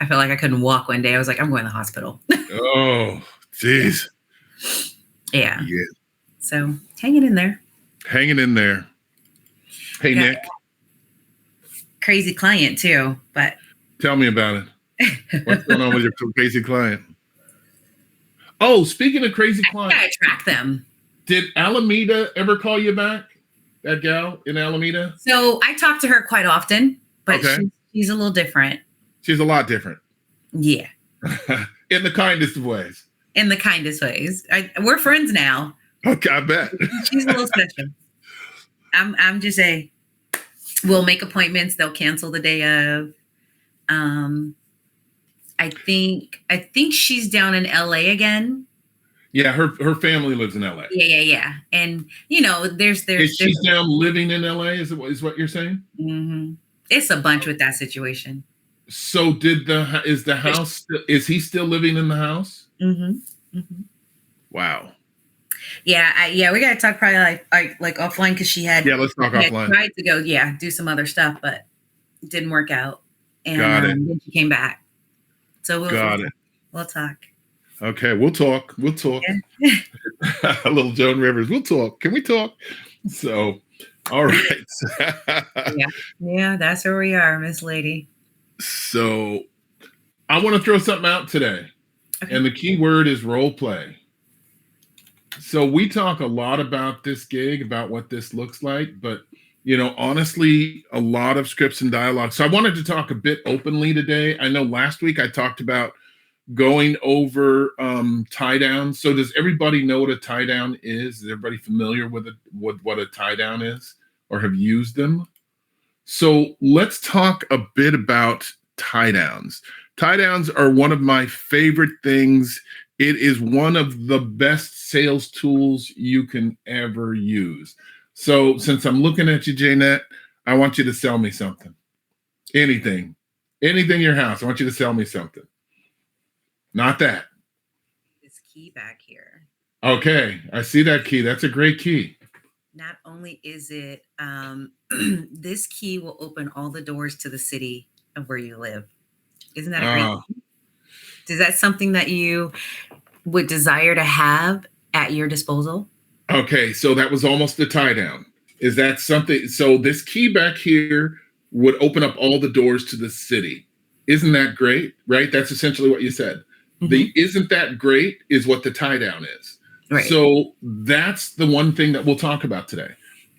I felt like I couldn't walk one day. I was like, I'm going to the hospital. Oh, jeez. Yeah. Yeah. So hanging in there. Hanging in there. Hey, Got Nick. crazy client too, but Tell me about it. What's going on with your crazy client? Oh, speaking of crazy clients. I track them. Did Alameda ever call you back? That gal in Alameda? So I talk to her quite often, but Okay. she's a little different. She's a lot different. Yeah. In the kindest of ways. In the kindest ways. We're friends now. Okay, I bet. She's a little special. I'm just we'll make appointments. They'll cancel the day of. I think she's down in LA again. Yeah, her family lives in LA. Yeah. And there's Is she down living in LA? Is what you're saying? Mm-hmm. It's a bunch with that situation. So is he still living in the house? Mm-hmm. Mm-hmm. Wow. Yeah, we gotta talk probably like offline because she had let's talk offline. Tried to go do some other stuff, but it didn't work out. And Got it. Then she came back. So we'll talk. Okay, we'll talk. Yeah. A little Joan Rivers. We'll talk. Can we talk? So, all right. Yeah, that's where we are, Miss Lady. So, I want to throw something out today, and the key word is role play. So we talk a lot about this gig, about what this looks like, but honestly, a lot of scripts and dialogue. So I wanted to talk a bit openly today. I know last week I talked about going over tie down. So does everybody know what a tie down is? Is everybody familiar with what a tie down is or have used them? So let's talk a bit about tie downs. Tie downs are one of my favorite things. It is one of the best sales tools you can ever use. So since I'm looking at you, Jaynette, I want you to sell me something. Anything in your house. I want you to sell me something. Not that. This key back here. Okay, I see that key. That's a great key. Not only is it, this key will open all the doors to the city of where you live. Isn't that a great key? Is that something that you would desire to have at your disposal? Okay, so that was almost a tie down. Is that something? So this key back here would open up all the doors to the city. Isn't that great? Right? That's essentially what you said. Mm-hmm. The isn't that great is what the tie down is. Right. So that's the one thing that we'll talk about today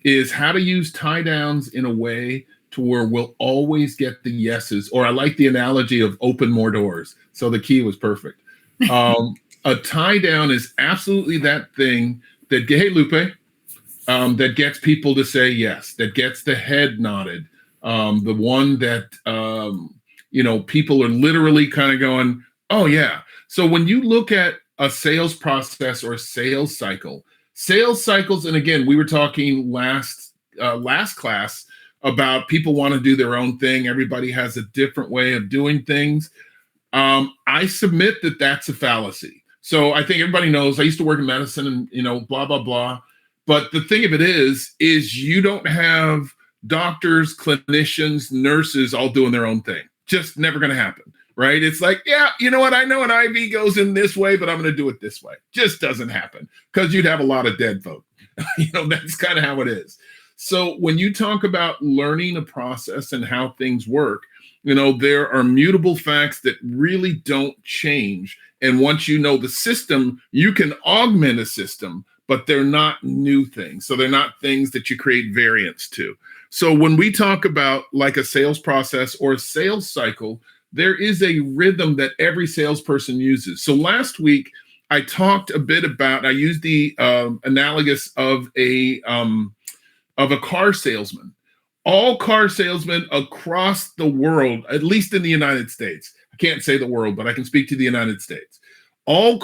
is how to use tie downs in a way to where we'll always get the yeses. Or I like the analogy of open more doors. So the key was perfect. A tie down is absolutely that thing that, hey, Lupe, that gets people to say yes, that gets the head nodded. The one that, people are literally kind of going, oh, yeah. So when you look at a sales process or a sales cycles, and again, we were talking last class about people want to do their own thing. Everybody has a different way of doing things. I submit that that's a fallacy. So I think everybody knows I used to work in medicine and, blah, blah, blah. But the thing of it is you don't have doctors, clinicians, nurses all doing their own thing. Just never going to happen, right? It's like, yeah, you know what? I know an IV goes in this way, but I'm going to do it this way. Just doesn't happen because you'd have a lot of dead folk. That's kind of how it is. So when you talk about learning a process and how things work, there are mutable facts that really don't change. And once you know the system, you can augment a system, but they're not new things. So they're not things that you create variants to. So when we talk about like a sales process or a sales cycle, there is a rhythm that every salesperson uses. So last week, I talked a bit about, I used the analogous of a car salesman. All car salesmen across the world, at least in the United States, I can't say the world, but I can speak to the United States. All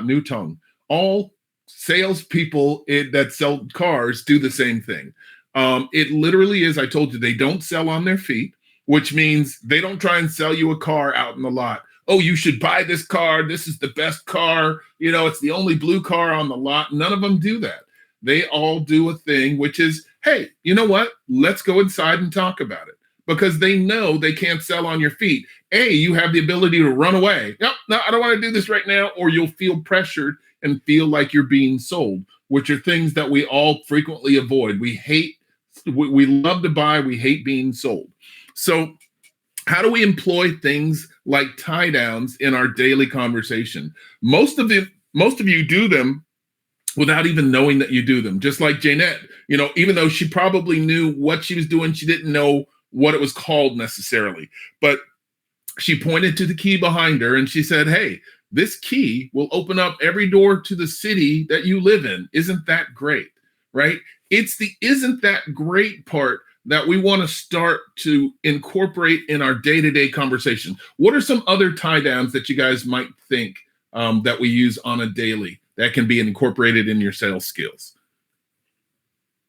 new tongue. All salespeople that sell cars do the same thing. It literally is, I told you, they don't sell on their feet, which means they don't try and sell you a car out in the lot. Oh, you should buy this car. This is the best car. It's the only blue car on the lot. None of them do that. They all do a thing, which is, hey, you know what? Let's go inside and talk about it. because they know they can't sell on your feet. A, you have the ability to run away. No, I don't want to do this right now. Or you'll feel pressured and feel like you're being sold, which are things that we all frequently avoid. We love to buy, we hate being sold. So how do we employ things like tie downs in our daily conversation? Most of you do them without even knowing that you do them. Just like Janette, even though she probably knew what she was doing, she didn't know what it was called necessarily. But she pointed to the key behind her and she said, hey, this key will open up every door to the city that you live in. Isn't that great? Right? It's the isn't that great part that we want to start to incorporate in our day-to-day conversation. What are some other tie downs that you guys might think that we use on a daily that can be incorporated in your sales skills?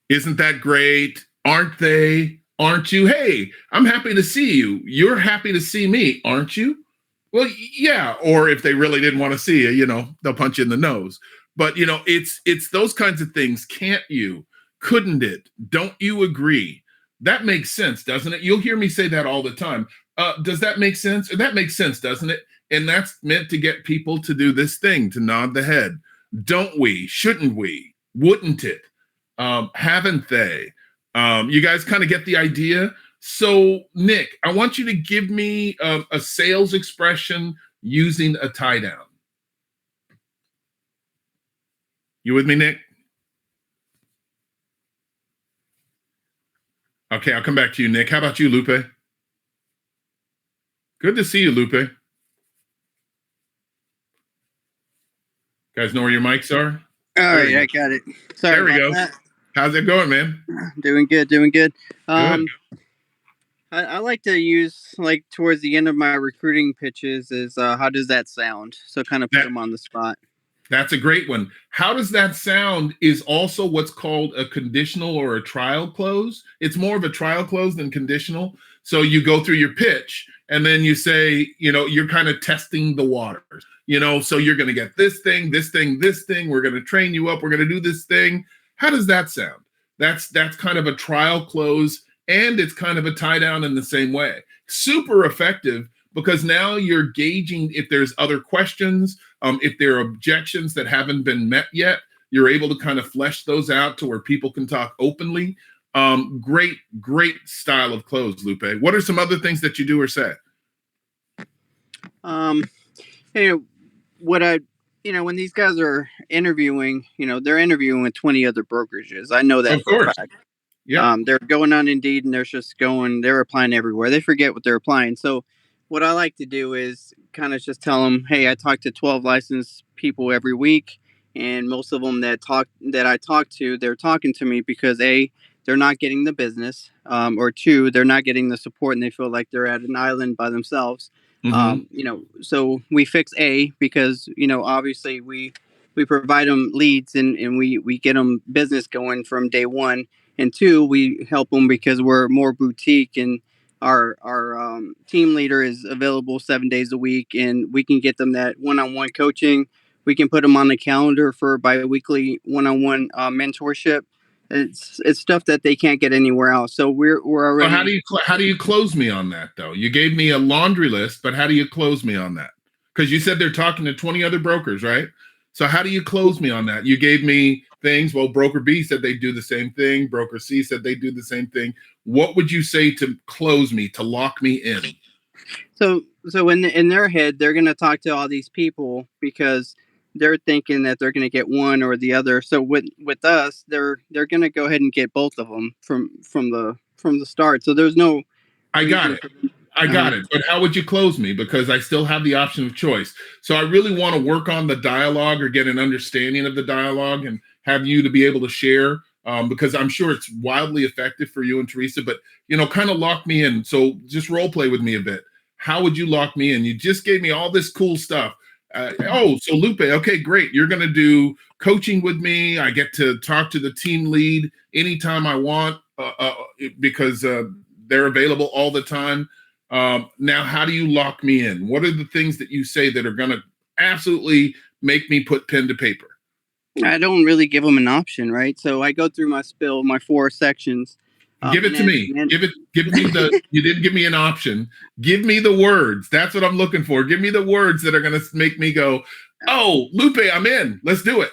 Isn't that great? Aren't they? Aren't you? Hey, I'm happy to see you. You're happy to see me, aren't you? Well, yeah. Or if they really didn't want to see you, they'll punch you in the nose. But it's those kinds of things. Can't you? Couldn't it? Don't you agree? That makes sense, doesn't it? You'll hear me say that all the time. Does that make sense? That makes sense, doesn't it? And that's meant to get people to do this thing, to nod the head. Don't we? Shouldn't we? Wouldn't it? Haven't they? You guys kind of get the idea. So, Nick, I want you to give me a sales expression using a tie down. You with me, Nick? Okay, I'll come back to you, Nick. How about you, Lupe? Good to see you, Lupe. Guys know where your mics are? All right, I got it. Sorry. There we go. That. How's it going, man? Doing good. Good. I like to use, like, towards the end of my recruiting pitches is how does that sound? So kind of put them on the spot. That's a great one. How does that sound is also what's called a conditional or a trial close. It's more of a trial close than conditional. So you go through your pitch and then you say, you're kind of testing the waters, so you're going to get this thing, this thing, this thing. We're going to train you up. We're going to do this thing. How does that sound? That's kind of a trial close, and it's kind of a tie down in the same way. Super effective, because now you're gauging if there's other questions, if there are objections that haven't been met yet. You're able to kind of flesh those out to where people can talk openly. Great style of close, Lupe. What are some other things that you do or say? When these guys are interviewing, they're interviewing with 20 other brokerages. I know that for a fact. Yeah. They're going on Indeed and they're applying everywhere. They forget what they're applying. So what I like to do is kind of just tell them, hey, I talk to 12 licensed people every week. And most of them that I talk to, they're talking to me because A, they're not getting the business, or two, they're not getting the support and they feel like they're at an island by themselves. Mm-hmm. So we fix A because, obviously we provide them leads and we get them business going from day one. And two, we help them because we're more boutique and our team leader is available 7 days a week and we can get them that one-on-one coaching. We can put them on the calendar for bi-weekly one-on-one mentorship. It's stuff that they can't get anywhere else. So we're already. So how do you close me on that though? You gave me a laundry list, but how do you close me on that? Because you said they're talking to 20 other brokers, right? So how do you close me on that? You gave me things. Well, broker B said they do the same thing. Broker C said they do the same thing. What would you say to close me, to lock me in? So in their head, they're going to talk to all these people because they're thinking that they're going to get one or the other. So with us, they're going to go ahead and get both of them from the start. So there's no. I got it. But how would you close me? Because I still have the option of choice. So I really want to work on the dialogue or get an understanding of the dialogue and have you to be able to share, because I'm sure it's wildly effective for you and Teresa, but, kind of lock me in. So just role play with me a bit. How would you lock me in? You just gave me all this cool stuff. So Lupe, okay, great. You're going to do coaching with me. I get to talk to the team lead anytime I want because they're available all the time. Now, how do you lock me in? What are the things that you say that are going to absolutely make me put pen to paper? I don't really give them an option, right? So I go through my spill, my 4 sections. Give it to me. Give me you didn't give me an option. Give me the words. That's what I'm looking for. Give me the words that are going to make me go, oh, Lupe, I'm in. Let's do it.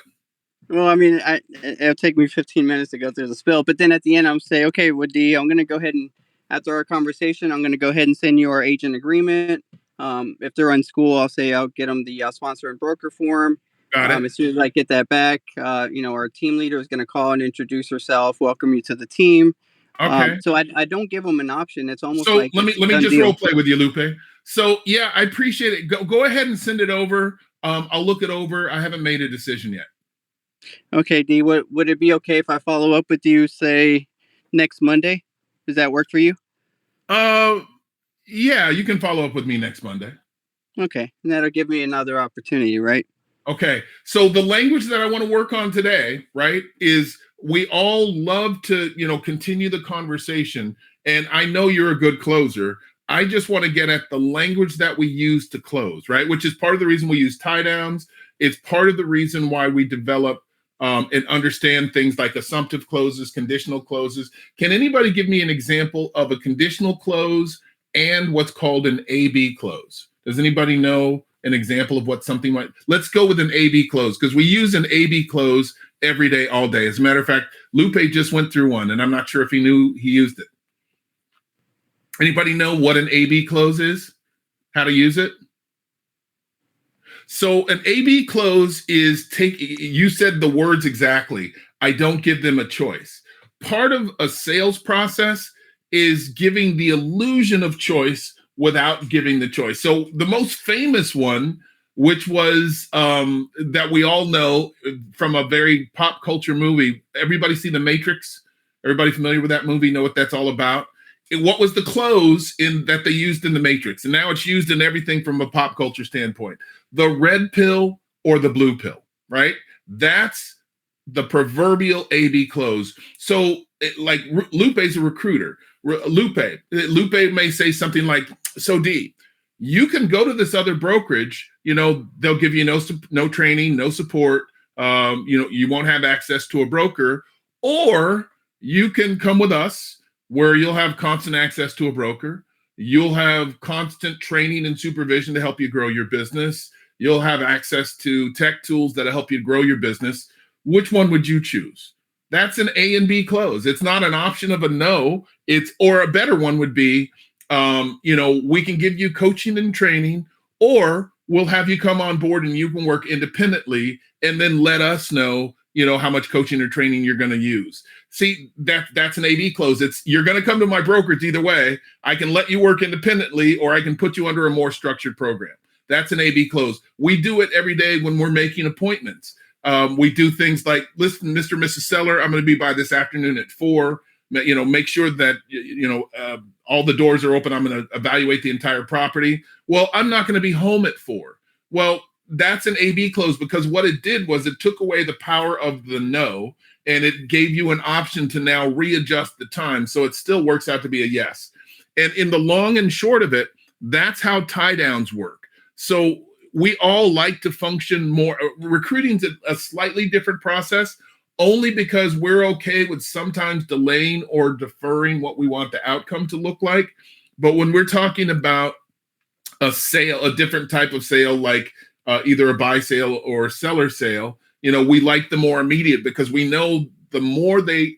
Well, I mean, it'll take me 15 minutes to go through the spill, but then at the end, I'm say, okay, well, D, I'm going to go ahead and, after our conversation, I'm going to go ahead and send you our agent agreement. If they're in school, I'll say I'll get them the sponsor and broker form. Got it. As soon as I get that back, our team leader is going to call and introduce herself, welcome you to the team. Okay. So I don't give them an option. It's almost so like let me just role play with you, Lupe. So yeah, I appreciate it. Go ahead and send it over. I'll look it over. I haven't made a decision yet. Okay, D. Would it be okay if I follow up with you, say, next Monday? Does that work for you? Yeah, you can follow up with me next Monday. Okay, and that'll give me another opportunity, right? Okay, so the language that I want to work on today, right, is we all love to, continue the conversation. And I know you're a good closer. I just want to get at the language that we use to close, right? Which is part of the reason we use tie downs. It's part of the reason why we develop and understand things like assumptive closes, conditional closes. Can anybody give me an example of a conditional close and what's called an A-B close? Does anybody know an example of what something might? Let's go with an A-B close, because we use an A-B close every day, all day. As a matter of fact, Lupe just went through one, and I'm not sure if he knew he used it. Anybody know what an A-B close is? How to use it? So an A-B close is you said the words exactly. I don't give them a choice. Part of a sales process is giving the illusion of choice without giving the choice. So the most famous one, which was that we all know from a very pop culture movie. Everybody see The Matrix? Everybody familiar with that movie? Know what that's all about? What was the close that they used in The Matrix? And now it's used in everything from a pop culture standpoint. The red pill or the blue pill, right? That's the proverbial A-B close. So like Lupe's a recruiter. Lupe may say something like, so D, you can go to this other brokerage, they'll give you no training, no support. You won't have access to a broker, or you can come with us where you'll have constant access to a broker. You'll have constant training and supervision to help you grow your business. You'll have access to tech tools that'll help you grow your business. Which one would you choose? That's an A and B close. It's not an option of a no. Or a better one would be, we can give you coaching and training, or we'll have you come on board and you can work independently and then let us know, how much coaching or training you're going to use. See, that's an A-B close. You're going to come to my brokerage either way. I can let you work independently, or I can put you under a more structured program. That's an A-B close. We do it every day when we're making appointments. We do things like, listen, Mr. and Mrs. Seller, I'm going to be by this afternoon at 4. Make sure that, all the doors are open. I'm going to evaluate the entire property. Well, I'm not going to be home at 4. Well, that's an A-B close, because what it did was it took away the power of the no, and it gave you an option to now readjust the time. So it still works out to be a yes. And in the long and short of it, that's how tie downs work. So we all like to function more. Recruiting's a slightly different process, only because we're okay with sometimes delaying or deferring what we want the outcome to look like. But when we're talking about a sale, a different type of sale, like either a buy sale or a seller sale, we like the more immediate, because we know the more they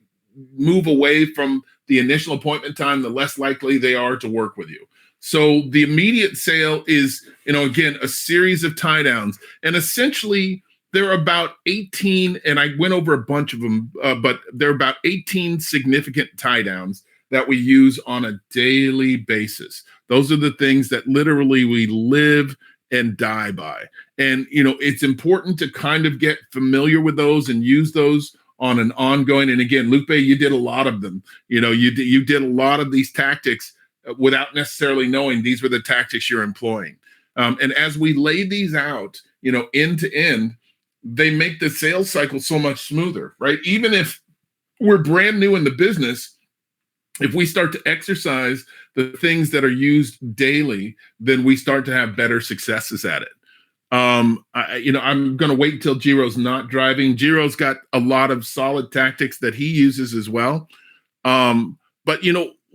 move away from the initial appointment time, the less likely they are to work with you. So the immediate sale is, again, a series of tie downs. And essentially, there are about 18, and I went over a bunch of them, but there are about 18 significant tie downs that we use on a daily basis. Those are the things that literally we live and die by. And, it's important to kind of get familiar with those and use those on an ongoing. And again, Lupe, you did a lot of them. You did a lot of these tactics without necessarily knowing these were the tactics you're employing. And as we lay these out, end to end, they make the sales cycle so much smoother, right? Even if we're brand new in the business, if we start to exercise the things that are used daily, then we start to have better successes at it. I'm going to wait until Jiro's not driving. Jiro's got a lot of solid tactics that he uses as well. But,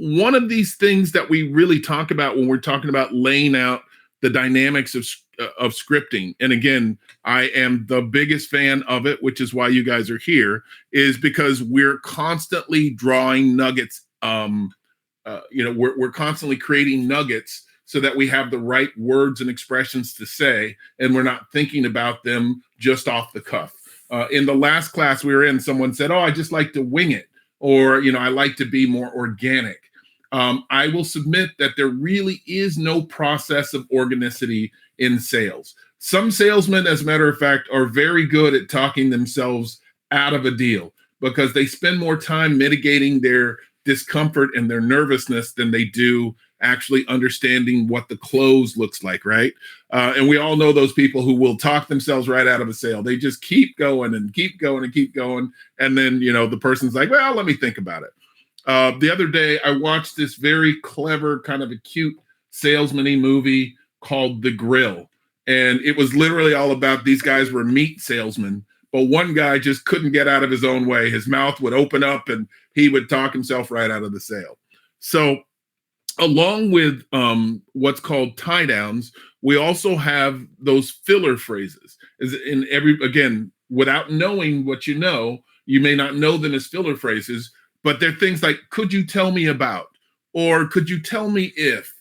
one of these things that we really talk about when we're talking about laying out the dynamics of scripting, and again, I am the biggest fan of it, which is why you guys are here, is because we're constantly drawing nuggets. We're constantly creating nuggets so that we have the right words and expressions to say, and we're not thinking about them just off the cuff. In the last class we were in, someone said, "Oh, I just like to wing it," or, "I like to be more organic." I will submit that there really is no process of organicity in sales. Some salesmen, as a matter of fact, are very good at talking themselves out of a deal because they spend more time mitigating their discomfort and their nervousness than they do actually understanding what the close looks like, right? And we all know those people who will talk themselves right out of a sale. They just keep going and keep going and keep going. And then, the person's like, "Well, let me think about it." The other day, I watched this very clever, kind of a cute salesman-y movie called The Grill. And it was literally all about these guys were meat salesmen, but one guy just couldn't get out of his own way. His mouth would open up and he would talk himself right out of the sale. So along with what's called tie downs, we also have those filler phrases. Again, without knowing what you may not know them as filler phrases, but they're things like, "Could you tell me about?" or "Could you tell me if?"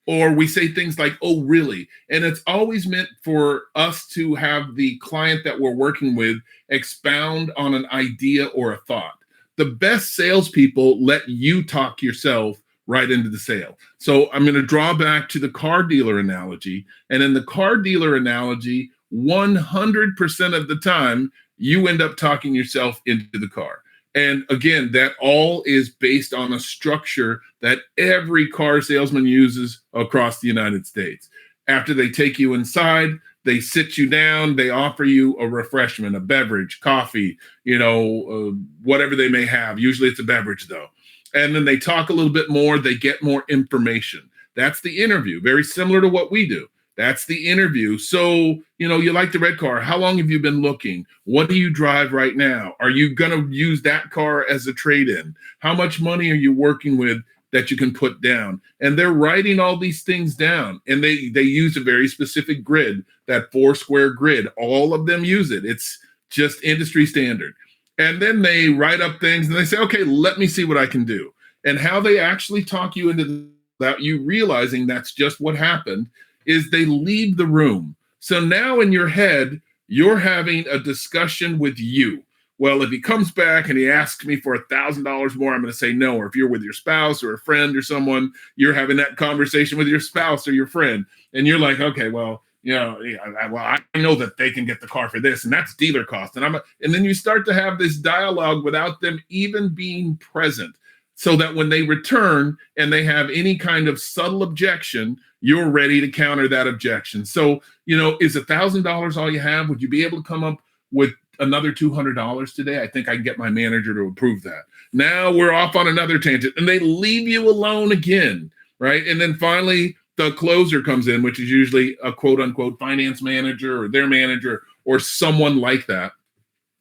Or we say things like, "Oh, really?" And it's always meant for us to have the client that we're working with expound on an idea or a thought. The best salespeople let you talk yourself right into the sale. So I'm going to draw back to the car dealer analogy. And in the car dealer analogy, 100% of the time, you end up talking yourself into the car. And again, that all is based on a structure that every car salesman uses across the United States. After they take you inside, they sit you down, they offer you a refreshment, a beverage, coffee, whatever they may have. Usually it's a beverage though. And then they talk a little bit more, they get more information. That's the interview, very similar to what we do. That's the interview. So, you like the red car. How long have you been looking? What do you drive right now? Are you going to use that car as a trade-in? How much money are you working with that you can put down? And they're writing all these things down. And they use a very specific grid, that 4-square grid. All of them use it. It's just industry standard. And then they write up things and they say, "Okay, let me see what I can do." And how they actually talk you into without you realizing that's just what happened is they leave the room. So now in your head, you're having a discussion with you. Well, if he comes back and he asks me for $1,000 more, I'm going to say no. Or if you're with your spouse or a friend or someone, you're having that conversation with your spouse or your friend. And you're like, "Okay, well, I know that they can get the car for this, and that's dealer cost." And then you start to have this dialogue without them even being present, so that when they return and they have any kind of subtle objection, you're ready to counter that objection. So, is $1,000 all you have? Would you be able to come up with another $200 today? I think I can get my manager to approve that. Now we're off on another tangent, and they leave you alone again, right? And then finally, the closer comes in, which is usually a quote unquote finance manager or their manager or someone like that.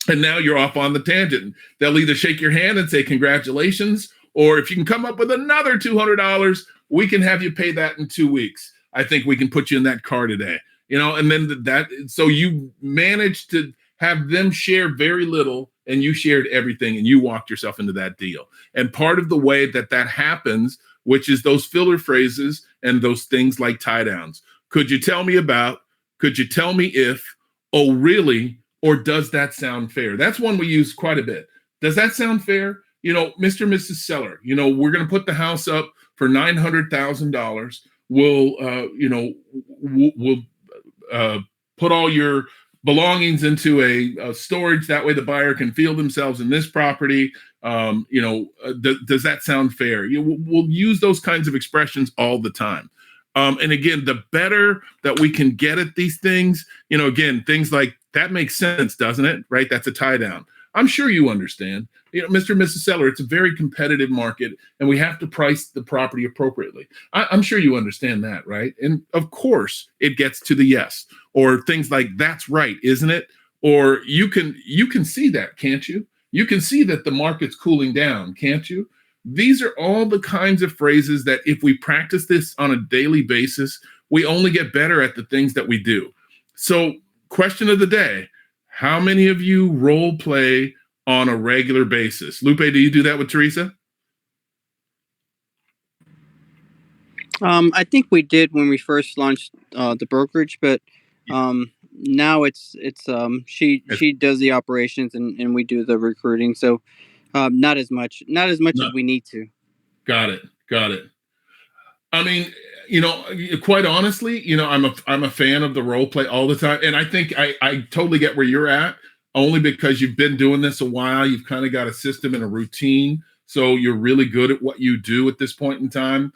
And now you're off on the tangent. They'll either shake your hand and say, "Congratulations," or if you can come up with another $200, we can have you pay that in 2 weeks. I think we can put you in that car today. And then so you managed to have them share very little and you shared everything and you walked yourself into that deal. And part of the way that happens, which is those filler phrases and those things like tie downs. "Could you tell me about?" "Could you tell me if?" "Oh, really?" Or "Does that sound fair?" That's one we use quite a bit. "Does that sound fair? Mr. and Mrs. Seller, we're going to put the house up for $900,000. We'll put all your belongings into a storage. That way the buyer can feel themselves in this property. Does that sound fair?" We'll use those kinds of expressions all the time. And again, the better that we can get at these things, again, things like, "That makes sense, doesn't it?" Right? That's a tie down. "I'm sure you understand. Mr. and Mrs. Seller, it's a very competitive market and we have to price the property appropriately. I'm sure you understand that, right?" And of course it gets to the yes. Or things like, "That's right, isn't it?" Or you can see that, can't you? You can see that the market's cooling down, can't you? These are all the kinds of phrases that if we practice this on a daily basis, we only get better at the things that we do. So, question of the day, how many of you role play on a regular basis? Lupe, do you do that with Teresa? I think we did when we first launched the brokerage, but now it's she does the operations and we do the recruiting. So not as much No. as we need to. Got it. I mean, quite honestly, I'm a fan of the role play all the time, and I think I totally get where you're at. Only because you've been doing this a while, you've kind of got a system and a routine, so you're really good at what you do at this point in time.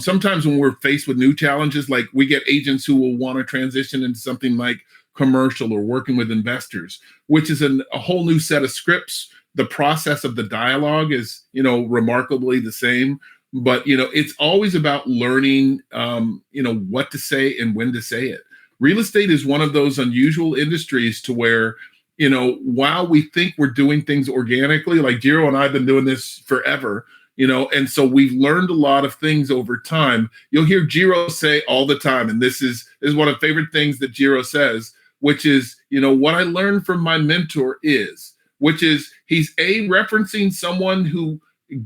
Sometimes when we're faced with new challenges, like we get agents who will want to transition into something like commercial or working with investors, which is a whole new set of scripts. The process of the dialogue is, remarkably the same, but it's always about learning, what to say and when to say it. Real estate is one of those unusual industries to where, while we think we're doing things organically, like Jiro and I've been doing this forever, and so we've learned a lot of things over time. You'll hear Jiro say all the time, and this is one of the favorite things that Jiro says, which is, what I learned from my mentor is, which is he's referencing someone who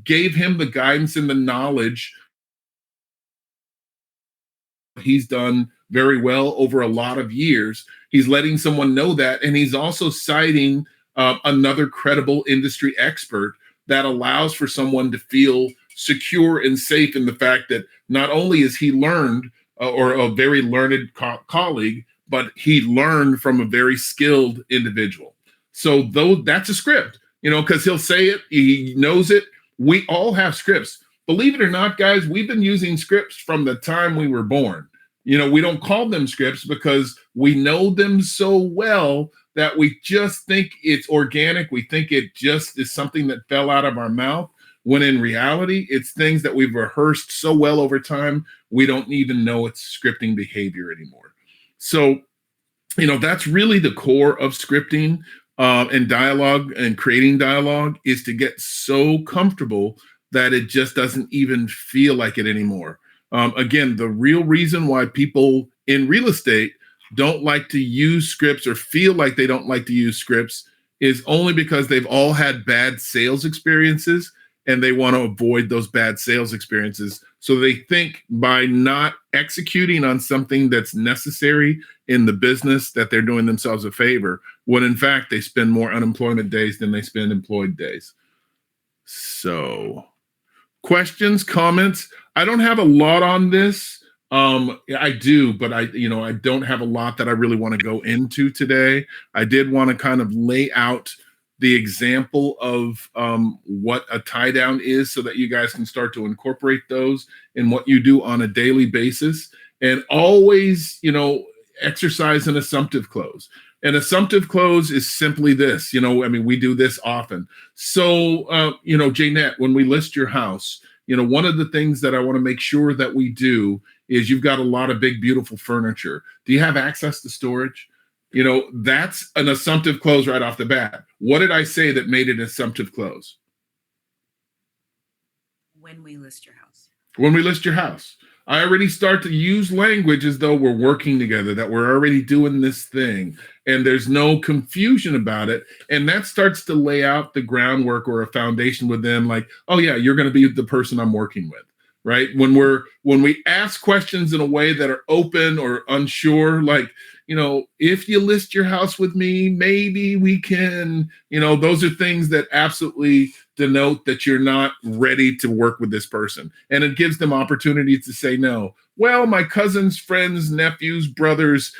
gave him the guidance and the knowledge. He's done very well over a lot of years. He's letting someone know that, and he's also citing another credible industry expert that allows for someone to feel secure and safe in the fact that not only is he learned or a very learned colleague, but he learned from a very skilled individual. So that's a script, because he'll say it, he knows it. We all have scripts. Believe it or not, guys, we've been using scripts from the time we were born. We don't call them scripts because we know them so well that we just think it's organic. We think it just is something that fell out of our mouth, when in reality, it's things that we've rehearsed so well over time, we don't even know it's scripting behavior anymore. So, that's really the core of scripting and dialogue, and creating dialogue, is to get so comfortable that it just doesn't even feel like it anymore. Again, the real reason why people in real estate don't like to use scripts or feel like they don't like to use scripts is only because they've all had bad sales experiences and they want to avoid those bad sales experiences. So they think by not executing on something that's necessary in the business that they're doing themselves a favor, when in fact they spend more unemployment days than they spend employed days. So, questions, comments? I don't have a lot on this. I do, but I don't have a lot that I really want to go into today. I did want to kind of lay out the example of what a tie down is, so that you guys can start to incorporate those in what you do on a daily basis. And always, exercise an assumptive close. An assumptive close is simply this, we do this often. So, Jaynette, when we list your house, one of the things that I want to make sure that we do is, you've got a lot of big, beautiful furniture. Do you have access to storage? That's an assumptive close right off the bat. What did I say that made it an assumptive close? When we list your house. When we list your house. I already start to use language as though we're working together, that we're already doing this thing, and there's no confusion about it. And that starts to lay out the groundwork or a foundation with them, like, oh yeah, you're going to be the person I'm working with, right? When we ask questions in a way that are open or unsure, like, if you list your house with me, maybe we can, those are things that absolutely denote that you're not ready to work with this person. And it gives them opportunities to say no. Well, my cousin's friend's nephew's brother's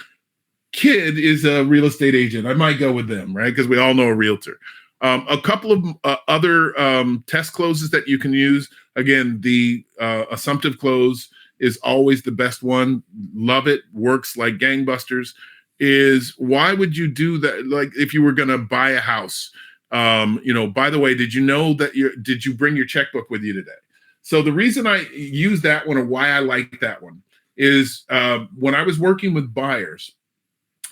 kid is a real estate agent. I might go with them, right? Because we all know a realtor. A couple of other test closes that you can use. Again, the assumptive close is always the best one. Love it. Works like gangbusters. Is why would you do that? Like if you were going to buy a house, by the way, did you know that did you bring your checkbook with you today? So the reason I use that one, or why I like that one, is when I was working with buyers,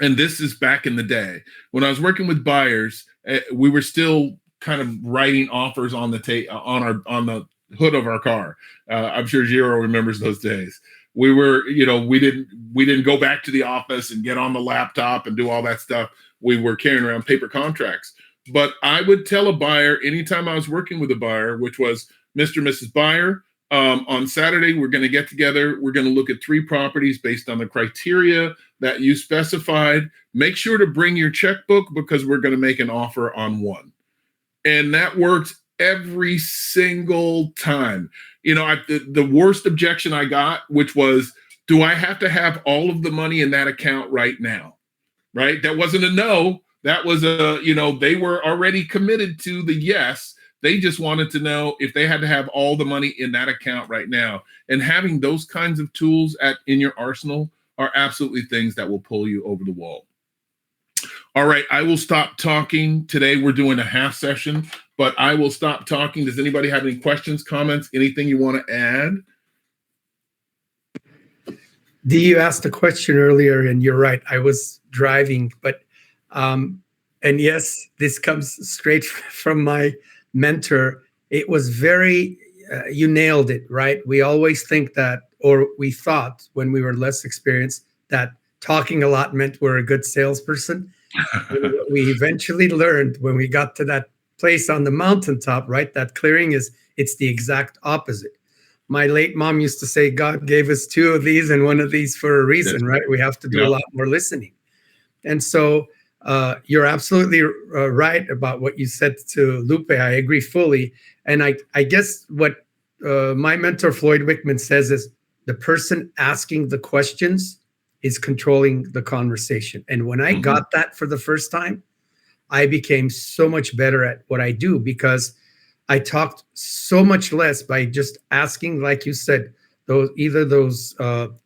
and this is back in the day, when I was working with buyers, we were still kind of writing offers on the hood of our car. I'm sure Giro remembers those days. We were, we didn't go back to the office and get on the laptop and do all that stuff. We were carrying around paper contracts. But I would tell a buyer anytime I was working with a buyer, which was Mr. and Mrs. Buyer, on Saturday, we're going to get together. We're going to look at 3 properties based on the criteria that you specified. Make sure to bring your checkbook because we're going to make an offer on one. And that worked every single time. The worst objection I got, which was, do I have to have all of the money in that account right now? Right? That wasn't a no. That was they were already committed to the yes. They just wanted to know if they had to have all the money in that account right now. And having those kinds of tools in your arsenal are absolutely things that will pull you over the wall. All right, I will stop talking. Today we're doing a half session, but I will stop talking. Does anybody have any questions, comments, anything you want to add? Dee, you asked a question earlier, and you're right. I was driving, but and yes, this comes straight from my mentor. It was very, you nailed it, right? We always think that, or we thought when we were less experienced, that talking a lot meant we're a good salesperson. What we eventually learned when we got to that place on the mountaintop, right? That clearing it's the exact opposite. My late mom used to say, God gave us 2 of these and 1 of these for a reason, right? We have to do a lot more listening. And so you're absolutely right about what you said to Lupe. I agree fully. And I guess what my mentor, Floyd Wickman, says is the person asking the questions is controlling the conversation. And when I got that for the first time, I became so much better at what I do because I talked so much less by just asking, like you said, those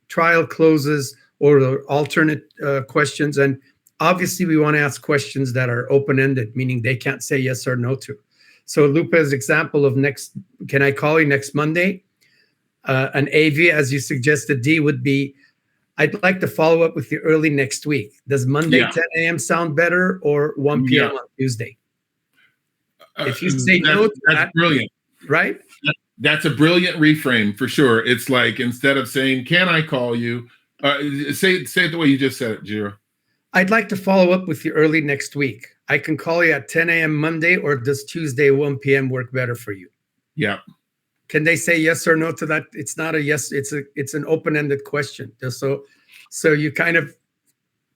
trial closes or the alternate questions. And obviously, we want to ask questions that are open-ended, meaning they can't say yes or no to. So Lupe's example of can I call you next Monday? An AV, as you suggested, D, would be, I'd like to follow up with you early next week. Does Monday 10 a.m. sound better or 1 p.m. on Tuesday? If you say no to that's brilliant. Right? That's a brilliant reframe for sure. It's like, instead of saying, can I call you? Say it the way you just said it, Jiro. I'd like to follow up with you early next week. I can call you at 10 a.m. Monday, or does Tuesday 1 p.m. work better for you? Yeah. Can they say yes or no to that? It's not a yes. It's an open-ended question. So you kind of,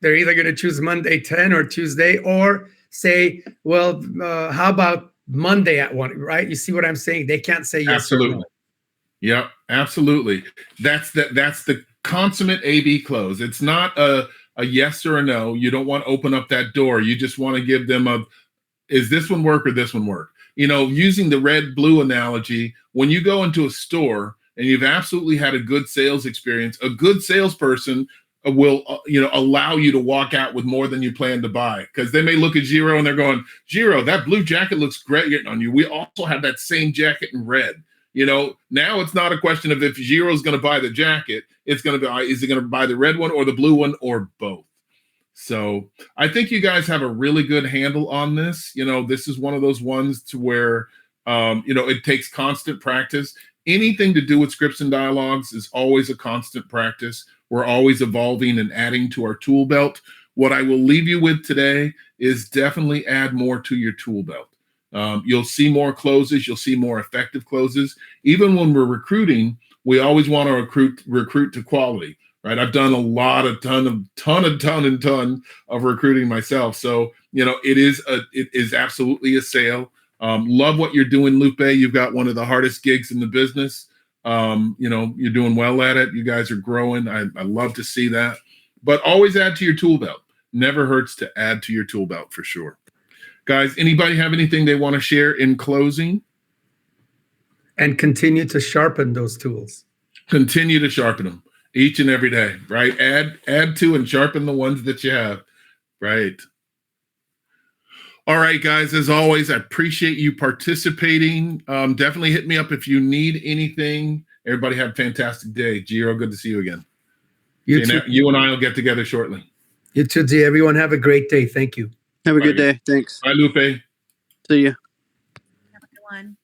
they're either going to choose Monday 10 or Tuesday, or say, well, how about Monday at 1, right? You see what I'm saying? They can't say yes or no. Yep, absolutely. That's the consummate A/B close. It's not a yes or a no. You don't want to open up that door. You just want to give them is this one work or this one work? Using the red-blue analogy, when you go into a store and you've absolutely had a good sales experience, a good salesperson will allow you to walk out with more than you plan to buy, because they may look at Jiro and they're going, Jiro, that blue jacket looks great on you. We also have that same jacket in red. Now it's not a question of if Jiro's going to buy the jacket. It's going to be, is he going to buy the red one or the blue one or both? So I think you guys have a really good handle on this. This is one of those ones to where, it takes constant practice. Anything to do with scripts and dialogues is always a constant practice. We're always evolving and adding to our tool belt. What I will leave you with today is definitely add more to your tool belt. You'll see more closes. You'll see more effective closes. Even when we're recruiting, we always want to recruit to quality, right? I've done a ton of recruiting myself. So, it is absolutely a sale. Love what you're doing, Lupe. You've got one of the hardest gigs in the business. You're doing well at it. You guys are growing. I love to see that. But always add to your tool belt. Never hurts to add to your tool belt, for sure. Guys, anybody have anything they want to share in closing? And continue to sharpen those tools. Continue to sharpen them each and every day, right? Add to and sharpen the ones that you have, right? All right, guys, as always, I appreciate you participating. Definitely hit me up if you need anything. Everybody have a fantastic day. Jiro, good to see you again. You and I will get together shortly. You too, D. Everyone have a great day. Thank you. Have a good day. Thanks. Bye, Lupe. See you. Have a good one.